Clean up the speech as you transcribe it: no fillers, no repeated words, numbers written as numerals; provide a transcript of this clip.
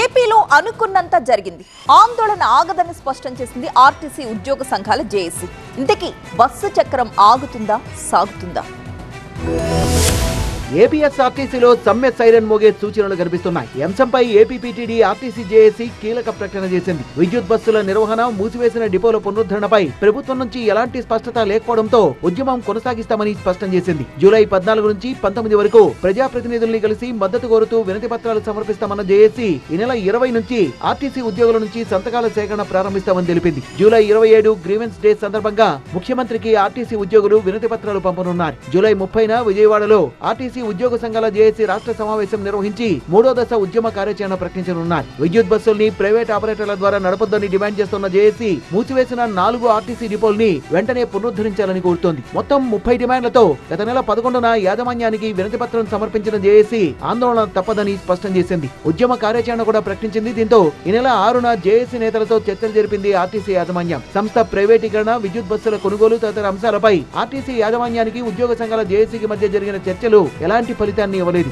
ఏపీలో అనుకున్నంత జరిగింది. ఆందోళన ఆగదని స్పష్టం చేసింది ఆర్టీసీ ఉద్యోగ సంఘాల జేఏసీ. ఇంతకీ బస్సు చక్రం ఆగుతుందా సాగుతుందా? ఏపీఎస్ఆర్టీసీలో సమ్మె సైరన్ మోగే సూచనలు కనిపిస్తున్నాయి. ఈ అంశంపై ఏపీపీటీడీ ఆర్టీసీ జేఏసీ కీలక ప్రకటన చేసింది. విద్యుత్ బస్సుల నిర్వహణ, మూసివేసిన డిపోల పునరుద్ధరణపై ప్రభుత్వం నుంచి ఎలాంటి స్పష్టత లేకపోవడంతో ఉద్యమం కొనసాగిస్తామని స్పష్టం చేసింది. జూలై 14 నుంచి 19 వరకు ప్రజాప్రతినిధుల్ని కలిసి మద్దతు కోరుతూ వినతి పత్రాలు సమర్పిస్తామన్న జేఏసీ ఈ నెల 20 నుంచి ఆర్టీసీ ఉద్యోగుల నుంచి సంతకాల సేకరణ ప్రారంభిస్తామని తెలిపింది. జూలై 27 గ్రీవెన్స్ డే సందర్భంగా ముఖ్యమంత్రికి ఆర్టీసీ ఉద్యోగులు వినతి పత్రాలు పంపనున్నారు. జూలై 30న విజయవాడలో ఆర్టీసీ ఉద్యోగ సంఘాల జేఏసీ రాష్ట్ర సమావేశం నిర్వహించి 3వ దశ ఉద్యమ కార్యాచరణ ప్రకటించనున్నారు. విద్యుత్ బస్సుల్ని ప్రైవేట్ ఆపరేటర్ల ద్వారా నడపొద్దని డిమాండ్ చేస్తున్న జేఏసీ మూసివేసిన 4 ఆర్టీసీ డిపోల్ని వెంటనే పునరుద్ధరించాలని కోరుతోంది. మొత్తం 30 డిమాండ్లతో గత నెల 11న యాజమాన్యానికి వినతి పత్రం సమర్పించిన జేఏసీ ఆందోళన తప్పదని స్పష్టం చేసింది. ఉద్యమ కార్యాచరణ కూడా ప్రకటించింది. దీంతో ఈ నెల 6న జేఏసీ నేతలతో చర్చలు జరిపింది ఆర్టీసీ యాజమాన్యం. సంస్థ ప్రైవేటీకరణ, విద్యుత్ బస్సుల కొనుగోలు తదితర అంశాలపై ఆర్టీసీ యాజమాన్యానికి ఉద్యోగ సంఘాల జేఏసీకి మధ్య జరిగిన చర్చలు ఎలాంటి ఫలితాన్ని ఇవ్వలేదు.